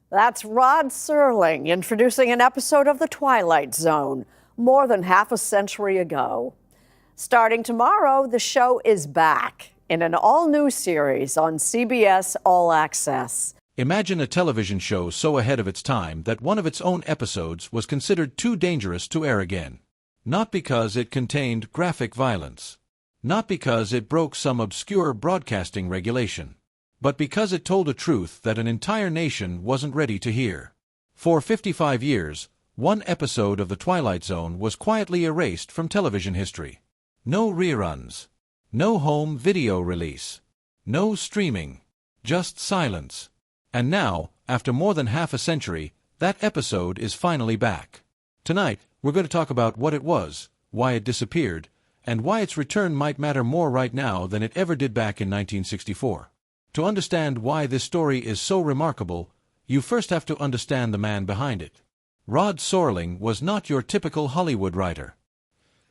That's Rod Serling introducing an episode of The Twilight Zone more than half a century ago. Starting tomorrow, the show is back in an all-new series on CBS All Access. Imagine a television show so ahead of its time that one of its own episodes was considered too dangerous to air again. Not because it contained graphic violence. Not because it broke some obscure broadcasting regulation. But because it told a truth that an entire nation wasn't ready to hear. For 55 years, one episode of The Twilight Zone was quietly erased from television history. No reruns. No home video release. No streaming. Just silence. And now, after more than half a century, that episode is finally back. Tonight, we're going to talk about what it was, why it disappeared, and why its return might matter more right now than it ever did back in 1964. To understand why this story is so remarkable, you first have to understand the man behind it. Rod Serling was not your typical Hollywood writer.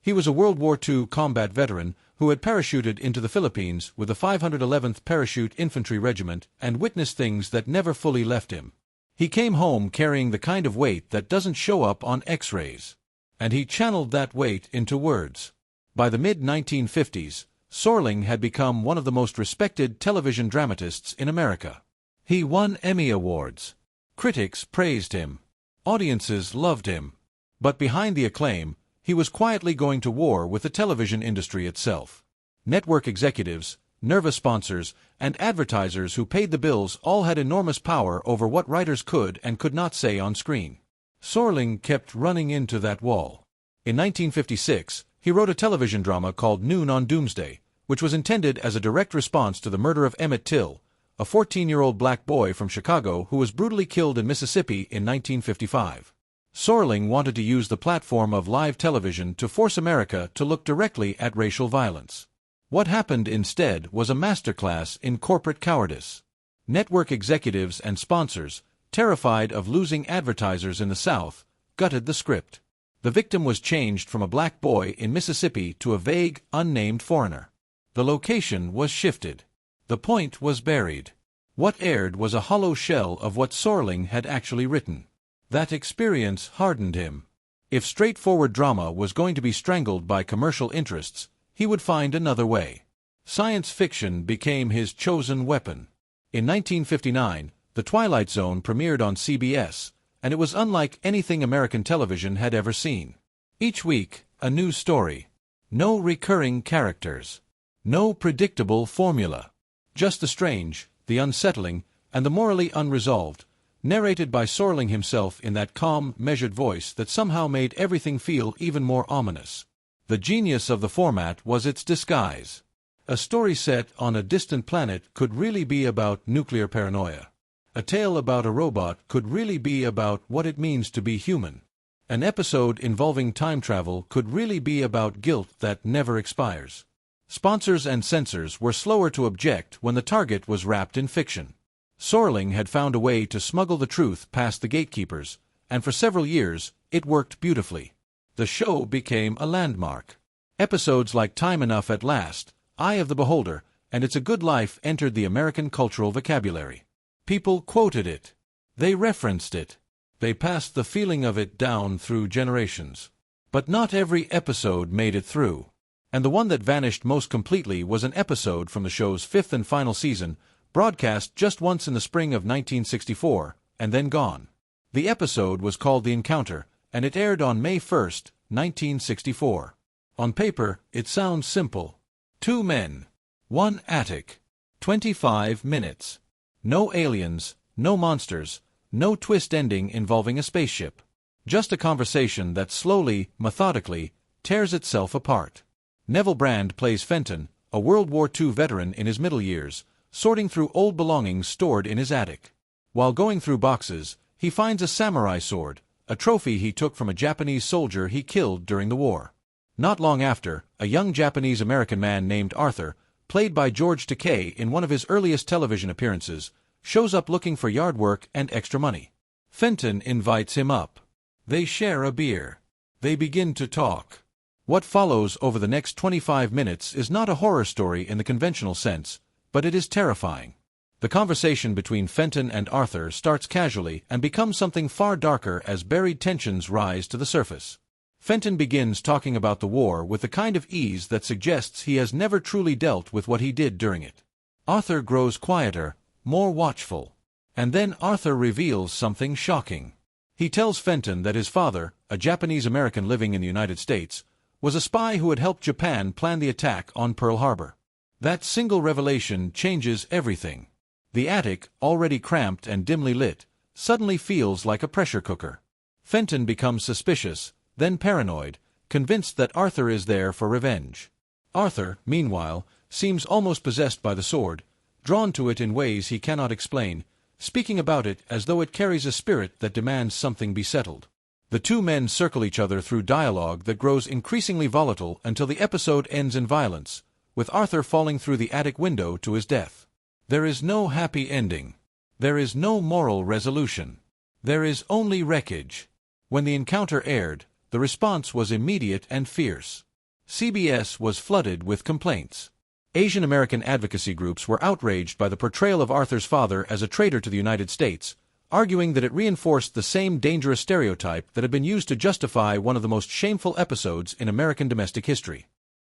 He was a World War II combat veteran who had parachuted into the Philippines with the 511th Parachute Infantry Regiment and witnessed things that never fully left him. He came home carrying the kind of weight that doesn't show up on X-rays. And he channeled that weight into words. By the mid-1950s, Serling had become one of the most respected television dramatists in America. He won Emmy Awards. Critics praised him. Audiences loved him. But behind the acclaim, he was quietly going to war with the television industry itself. Network executives, nervous sponsors, and advertisers who paid the bills all had enormous power over what writers could and could not say on screen. Serling kept running into that wall. In 1956, he wrote a television drama called Noon on Doomsday, which was intended as a direct response to the murder of Emmett Till, a 14-year-old black boy from Chicago who was brutally killed in Mississippi in 1955. Serling wanted to use the platform of live television to force America to look directly at racial violence. What happened instead was a masterclass in corporate cowardice. Network executives and sponsors, terrified of losing advertisers in the South, gutted the script. The victim was changed from a black boy in Mississippi to a vague, unnamed foreigner. The location was shifted. The point was buried. What aired was a hollow shell of what Serling had actually written. That experience hardened him. If straightforward drama was going to be strangled by commercial interests, he would find another way. Science fiction became his chosen weapon. In 1959, The Twilight Zone premiered on CBS, and it was unlike anything American television had ever seen. Each week, a new story. No recurring characters. No predictable formula. Just the strange, the unsettling, and the morally unresolved, narrated by Serling himself in that calm, measured voice that somehow made everything feel even more ominous. The genius of the format was its disguise. A story set on a distant planet could really be about nuclear paranoia. A tale about a robot could really be about what it means to be human. An episode involving time travel could really be about guilt that never expires. Sponsors and censors were slower to object when the target was wrapped in fiction. Serling had found a way to smuggle the truth past the gatekeepers, and for several years, it worked beautifully. The show became a landmark. Episodes like Time Enough at Last, Eye of the Beholder, and It's a Good Life entered the American cultural vocabulary. People quoted it. They referenced it. They passed the feeling of it down through generations. But not every episode made it through. And the one that vanished most completely was an episode from the show's fifth and final season, broadcast just once in the spring of 1964, and then gone. The episode was called The Encounter, and it aired on May 1, 1964. On paper, it sounds simple. 2 men. 1 attic. 25 minutes. No aliens, no monsters, no twist ending involving a spaceship. Just a conversation that slowly, methodically, tears itself apart. Neville Brand plays Fenton, a World War II veteran in his middle years, sorting through old belongings stored in his attic. While going through boxes, he finds a samurai sword, a trophy he took from a Japanese soldier he killed during the war. Not long after, a young Japanese-American man named Arthur, played by George Takei in one of his earliest television appearances, shows up looking for yard work and extra money. Fenton invites him up. They share a beer. They begin to talk. What follows over the next 25 minutes is not a horror story in the conventional sense, but it is terrifying. The conversation between Fenton and Arthur starts casually and becomes something far darker as buried tensions rise to the surface. Fenton begins talking about the war with the kind of ease that suggests he has never truly dealt with what he did during it. Arthur grows quieter, more watchful. And then Arthur reveals something shocking. He tells Fenton that his father, a Japanese-American living in the United States, was a spy who had helped Japan plan the attack on Pearl Harbor. That single revelation changes everything. The attic, already cramped and dimly lit, suddenly feels like a pressure cooker. Fenton becomes suspicious, then paranoid, convinced that Arthur is there for revenge. Arthur, meanwhile, seems almost possessed by the sword, drawn to it in ways he cannot explain, speaking about it as though it carries a spirit that demands something be settled. The two men circle each other through dialogue that grows increasingly volatile until the episode ends in violence, with Arthur falling through the attic window to his death. There is no happy ending. There is no moral resolution. There is only wreckage. When the encounter aired, the response was immediate and fierce. CBS was flooded with complaints. Asian American advocacy groups were outraged by the portrayal of Arthur's father as a traitor to the United States, arguing that it reinforced the same dangerous stereotype that had been used to justify one of the most shameful episodes in American domestic history.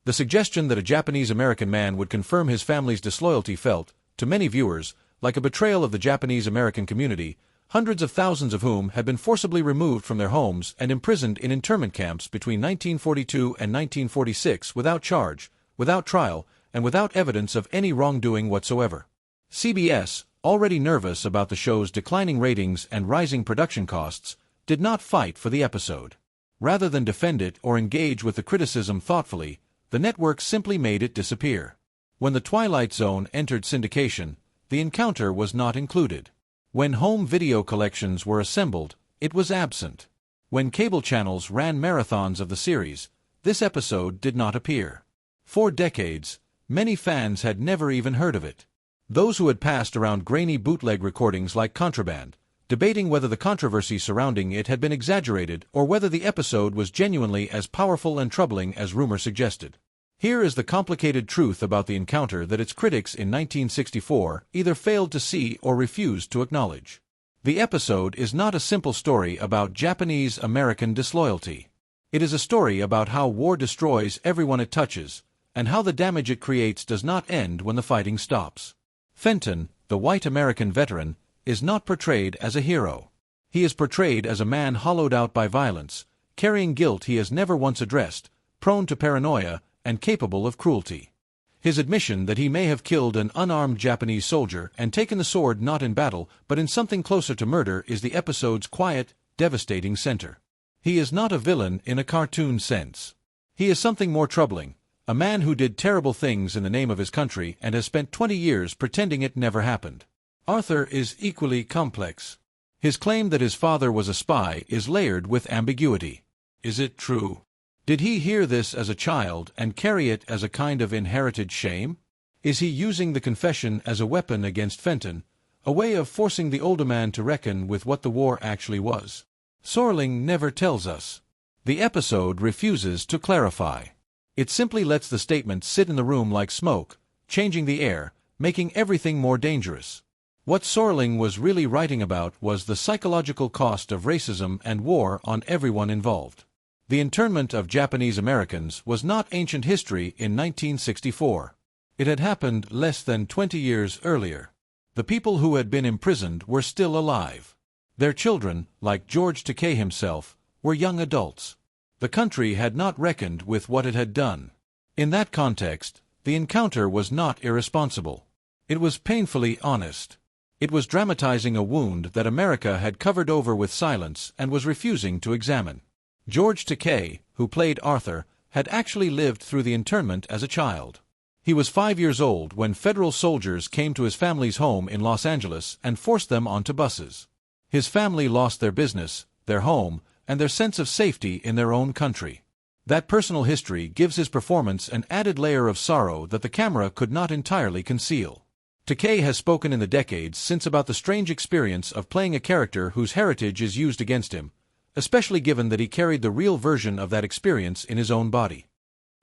The suggestion that a Japanese-American man would confirm his family's disloyalty felt, to many viewers, like a betrayal of the Japanese-American community, hundreds of thousands of whom had been forcibly removed from their homes and imprisoned in internment camps between 1942 and 1946 without charge, without trial, and without evidence of any wrongdoing whatsoever. CBS, already nervous about the show's declining ratings and rising production costs, did not fight for the episode. Rather than defend it or engage with the criticism thoughtfully, the network simply made it disappear. When The Twilight Zone entered syndication, the encounter was not included. When home video collections were assembled, it was absent. When cable channels ran marathons of the series, this episode did not appear. For decades, many fans had never even heard of it. Those who had passed around grainy bootleg recordings like contraband, debating whether the controversy surrounding it had been exaggerated or whether the episode was genuinely as powerful and troubling as rumor suggested. Here is the complicated truth about the encounter that its critics in 1964 either failed to see or refused to acknowledge. The episode is not a simple story about Japanese-American disloyalty. It is a story about how war destroys everyone it touches, and how the damage it creates does not end when the fighting stops. Fenton, the white American veteran, is not portrayed as a hero. He is portrayed as a man hollowed out by violence, carrying guilt he has never once addressed, prone to paranoia, and capable of cruelty. His admission that he may have killed an unarmed Japanese soldier and taken the sword not in battle but in something closer to murder is the episode's quiet, devastating center. He is not a villain in a cartoon sense. He is something more troubling, a man who did terrible things in the name of his country and has spent 20 years pretending it never happened. Arthur is equally complex. His claim that his father was a spy is layered with ambiguity. Is it true? Did he hear this as a child and carry it as a kind of inherited shame? Is he using the confession as a weapon against Fenton, a way of forcing the older man to reckon with what the war actually was? Serling never tells us. The episode refuses to clarify. It simply lets the statement sit in the room like smoke, changing the air, making everything more dangerous. What Serling was really writing about was the psychological cost of racism and war on everyone involved. The internment of Japanese Americans was not ancient history in 1964. It had happened less than 20 years earlier. The people who had been imprisoned were still alive. Their children, like George Takei himself, were young adults. The country had not reckoned with what it had done. In that context, the encounter was not irresponsible. It was painfully honest. It was dramatizing a wound that America had covered over with silence and was refusing to examine. George Takei, who played Arthur, had actually lived through the internment as a child. He was 5 years old when federal soldiers came to his family's home in Los Angeles and forced them onto buses. His family lost their business, their home, and their sense of safety in their own country. That personal history gives his performance an added layer of sorrow that the camera could not entirely conceal. Takei has spoken in the decades since about the strange experience of playing a character whose heritage is used against him, especially given that he carried the real version of that experience in his own body.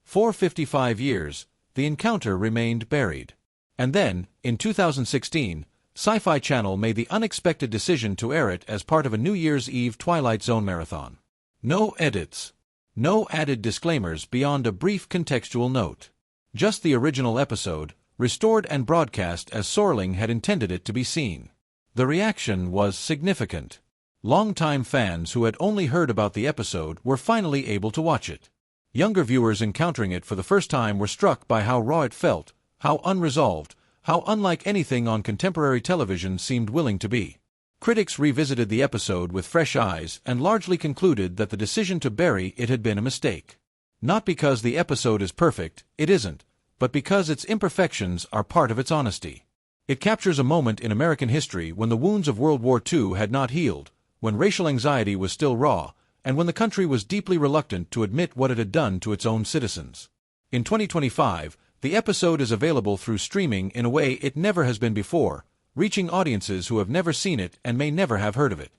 For 55 years, the encounter remained buried. And then, in 2016, Sci-Fi Channel made the unexpected decision to air it as part of a New Year's Eve Twilight Zone marathon. No edits. No added disclaimers beyond a brief contextual note. Just the original episode, restored and broadcast as Serling had intended it to be seen. The reaction was significant. Longtime fans who had only heard about the episode were finally able to watch it. Younger viewers encountering it for the first time were struck by how raw it felt, how unresolved, how unlike anything on contemporary television seemed willing to be. Critics revisited the episode with fresh eyes and largely concluded that the decision to bury it had been a mistake. Not because the episode is perfect, it isn't, but because its imperfections are part of its honesty. It captures a moment in American history when the wounds of World War II had not healed, when racial anxiety was still raw, and when the country was deeply reluctant to admit what it had done to its own citizens. In 2025, the episode is available through streaming in a way it never has been before, reaching audiences who have never seen it and may never have heard of it.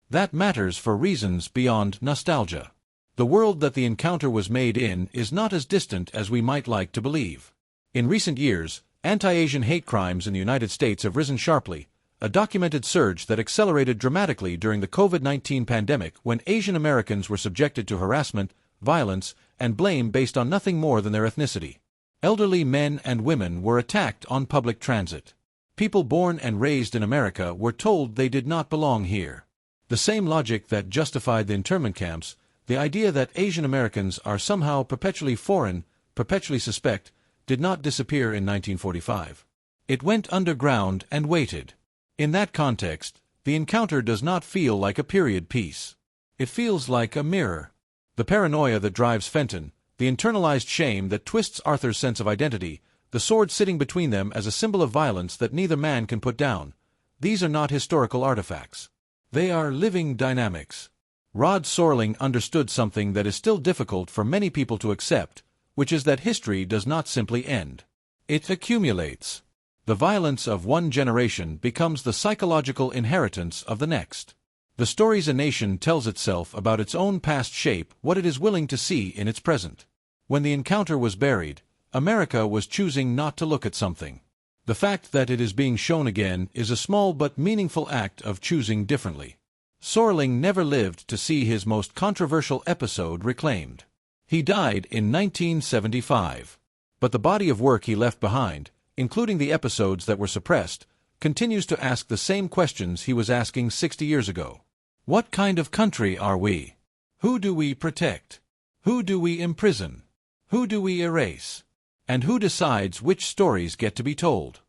That matters for reasons beyond nostalgia. The world that the encounter was made in is not as distant as we might like to believe. In recent years, anti-Asian hate crimes in the United States have risen sharply, a documented surge that accelerated dramatically during the COVID-19 pandemic when Asian Americans were subjected to harassment, violence, and blame based on nothing more than their ethnicity. Elderly men and women were attacked on public transit. People born and raised in America were told they did not belong here. The same logic that justified the internment camps, the idea that Asian Americans are somehow perpetually foreign, perpetually suspect, did not disappear in 1945. It went underground and waited. In that context, the encounter does not feel like a period piece. It feels like a mirror. The paranoia that drives Fenton, the internalized shame that twists Arthur's sense of identity, the sword sitting between them as a symbol of violence that neither man can put down. These are not historical artifacts. They are living dynamics. Rod Serling understood something that is still difficult for many people to accept, which is that history does not simply end. It accumulates. The violence of one generation becomes the psychological inheritance of the next. The stories a nation tells itself about its own past shape what it is willing to see in its present. When the encounter was buried, America was choosing not to look at something. The fact that it is being shown again is a small but meaningful act of choosing differently. Serling never lived to see his most controversial episode reclaimed. He died in 1975. But the body of work he left behind, including the episodes that were suppressed, continues to ask the same questions he was asking 60 years ago. What kind of country are we? Who do we protect? Who do we imprison? Who do we erase? And who decides which stories get to be told?